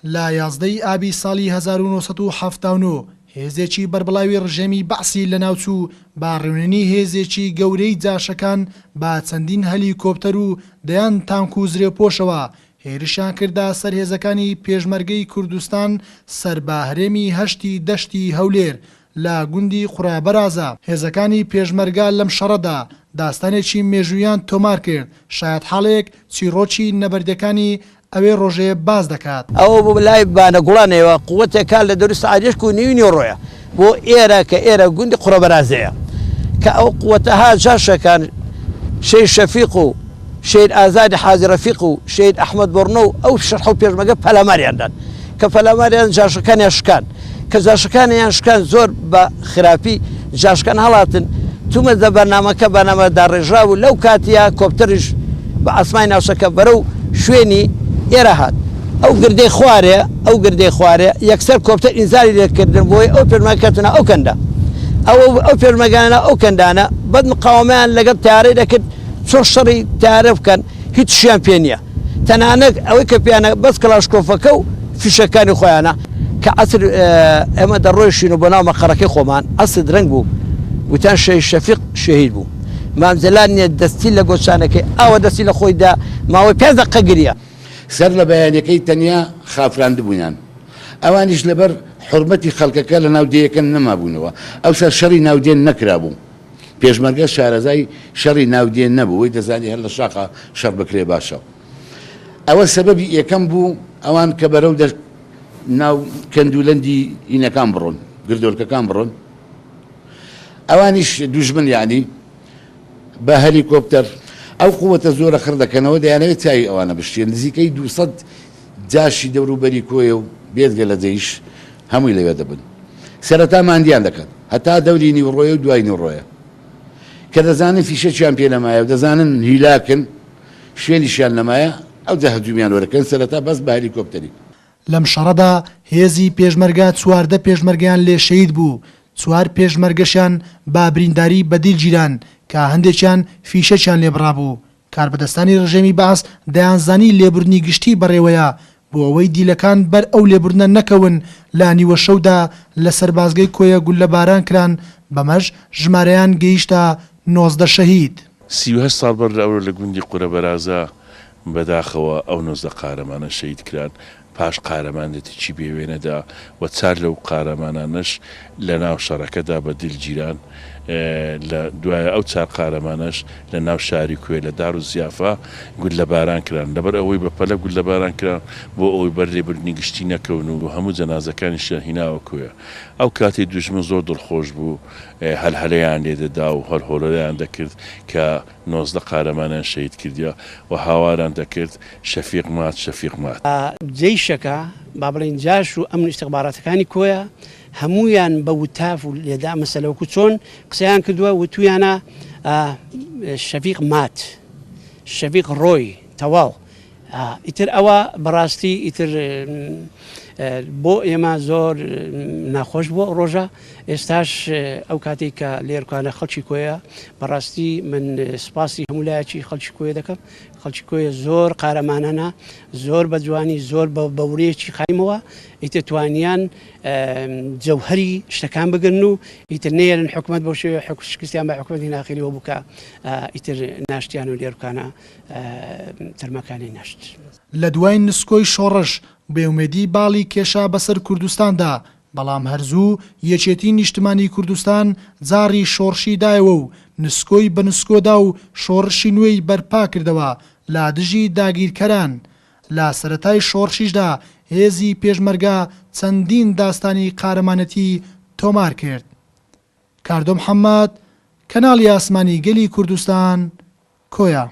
لا 11 ئابی ساڵی 1970 هێزێکی بەربڵاوی ڕژێمی بەعسی لە ناوچوو باڕێوننی هێزێکی گەورەی جاشەکان با چەندین هەلیکۆپتەر و دەیان تانک و زرێپۆشەوە هێرشیان کردا سەر هێزەکانی پێشمەرگەی کوردستان سەر با هەرێمی هەشتی دەشتی هەولێر لە گوندی قورابەرازە. هێزەکانی پێشمەرگە لەم شەڕەدا داستانێکی مێژوویان تۆمار کرد. شاید حاڵێک چیرۆکی نەبەردەکانی ئەوێ ڕۆژێ باز دەکات. ئەوە بۆ لای بانەگوڵانەوە قووەتێکا لە دەوری سعادێش و نیوی ڕۆیە بۆ ئێرە کە ئێرە گوندی قورابەرازەیە کە ئەو قووەتەها جاشەکان شەید شەفیق و شەید ئازادی حاجی ڕەفیق و شەید ئەحمەد بۆڕنۆ و ئەو شەرح و پێشمەرگە پەلاماریاندان کە پەلاماریان جاشەکانیان شکان کە جاشەکانیان شکان زۆر بە خراپی جاشەکان هەڵاتن تومە دە بەرنامەکە بەنامە داڕێژرا و لەو کاتیە کۆپتەریش بە ئاسمای ناوچەکە بەرەو شوێنی ئێرە هات. ئەو گردەی خوارێ یەکسەر کۆپتەر ئینزاری لێکردن بۆی ئەو پێشمەرگەکەتونە ئەو کەندە ئەو پێشمەرگانە ئەو کەندانە بەد مقاومەیان لەگەڵ تیارەی دەکرد چۆن شەڕی تیارە بکەن هیچ شیان پێ نییە تەنانەت ئەوەی کە پیانە بەس کلاشکۆفەکە و فیشەکانی خۆیانە کە عەسر ئێمە دەڕۆیشین و بۆ ناو مەقەڕەکەی خۆمان عەسر درەنگ بوو وتیان شەید شەفیق شەهید بوو مامزەلان نیە دەستی لە گۆچانەکەی ئاوە دەستی لە خۆیدا ماوەی 5 دقیقە گریە سەر لە بەیانەکەی تەنیا خافراندبوویان ئەوانیش لەبەر حورمەتی خەڵکەکە لە ناودێیەکە نەمابوونەوە ئەو سەر شەڕی ناودێن نەکرابوو پێشمەرگە شارەزای شەڕی ناودێن نەبوو وی دەزانی هەر لە شاقا شەڕ بکرێ باشە ئەوە سەبەبی یەکەم بوو ئەوان کە بەرەو ناو کەندولەندی ئینەکان بڕۆن گردۆلکەکان بڕۆن ئەوانیش دوژمن یعنی بە هەلیکۆپتەر ئەو قووەتە زۆرە خڕ دەکەنەوە دەیانەوێت چای ئەوانە بشتێن نزیکەی 200 جاشی دەوروبەری کۆیە و بێتگە لە جەیش هەمووی لەوێ دەبن سەرەتا ماندیان دەکەن هەتا دەوری نیوڕۆیە و دوای نیوڕۆیە کە دەزانن فیشەکیان پێ لەمایە و دەزانن هیلاکن شوێنیشیان لەمایە ئەو هەجومیان وەرەکەن سەرەتا بەس بە هەلیکۆپتەری. لەم شەڕەدا هێزی پێشمەرگە 14 پێشمەرگیان لێ شەید بوو 4 پێشمەرگەشیان با برینداری بەدیل گیران کە هەندێکیان فیشەکیان لێبڕابوو. کاربەدەستانی ڕژێمی باس دەیانزانی لێبوردنی گشتی بەڕێوەیە بۆ ئەوەی دیلەکان بەر ئەو لێبوردنە نەکەون لە نیوە شەودا لە سەربازگەی کۆیە گولەباران کران بەمەش ژمارەیان گەیشتە 19 شەهید. 38 ساڵ بەر ئەوە لە گوندی قورەبەرازە بەداخەوە ئەو 19 قارەمانە شەهید کران پاش قارەمانێتی چی بێوێنەدا و چار لەو قارەمانانش لە ناو شەڕەکەدا بە دیلگیران لە دوایە ئەو چار قارەمانش لە ناو شاری کوێ لە دار و زیافە گول لە باران کران لەبەر ئەوەی بەپەلە گول لە باران کران بۆ ئەوەی بەر لێبوردنی گشتی نەکەون و هەموو جەنازەکانیشیان هیناوە کوێ ئەو کاتی دوژمن زۆر دڵخۆش بوو هەلهەلەیان لێدەدا و هەڵهۆڵەیان دەکرد کە 19 قارەمانیان شەهید کردیا و هاواران دەکرد شەفیق مات جەیشەکە با بڵێن جاش و ئەمن ئیستیخباراتەکانی کۆیە هەمویان بە وتاف و لێدا مەسەلەوەکو چۆن قسەیان کردووە وتویانە شەفیق مات شەفیق ڕۆی تەواو ئیتر ئەوە بەڕاستی ئیتر بۆ ئێمە زۆر ناخۆش بووە ڕۆژە ئێستاش ئەو کاتێک کە لێرکانە خەڵکی کۆیە بەڕاستی من سپاسی هەمولایەکی خەڵکی کۆیە دەکەم خەڵکی کۆیە زۆر قارەمانانە زۆر بە جوانی زۆر بە بەورەیەکی خایمەوە ئیتر توانیان جەوهەری شتەکان بگرن و ئیتر نێرن حکومەت بۆ شێوەیە شکستیان بە حکومەتی ناخیریەوە بووکە ئیتر ناشتیان و لێرکانە تەرمەکانی نەشت. لە دوای نسکۆی شۆڕش بێومێدی باڵی کێشا بەسەر کوردستاندا بەڵام هەرزوو یەکێتی نیشتمانی کوردستان جاری شۆڕشی دایەوە و نسکۆی بە نسکۆدا و شۆڕشی نوێی بەرپا کردەوە لە دژی داگیرکەران. لە سەرەتای شۆڕشیشدا هێزی پێشمەرگە چەندین داستانی قارەمانەتی تۆمار کرد. کاردۆ محەممەد کەناڵی ئاسمانی گەلی کوردستان کۆیە.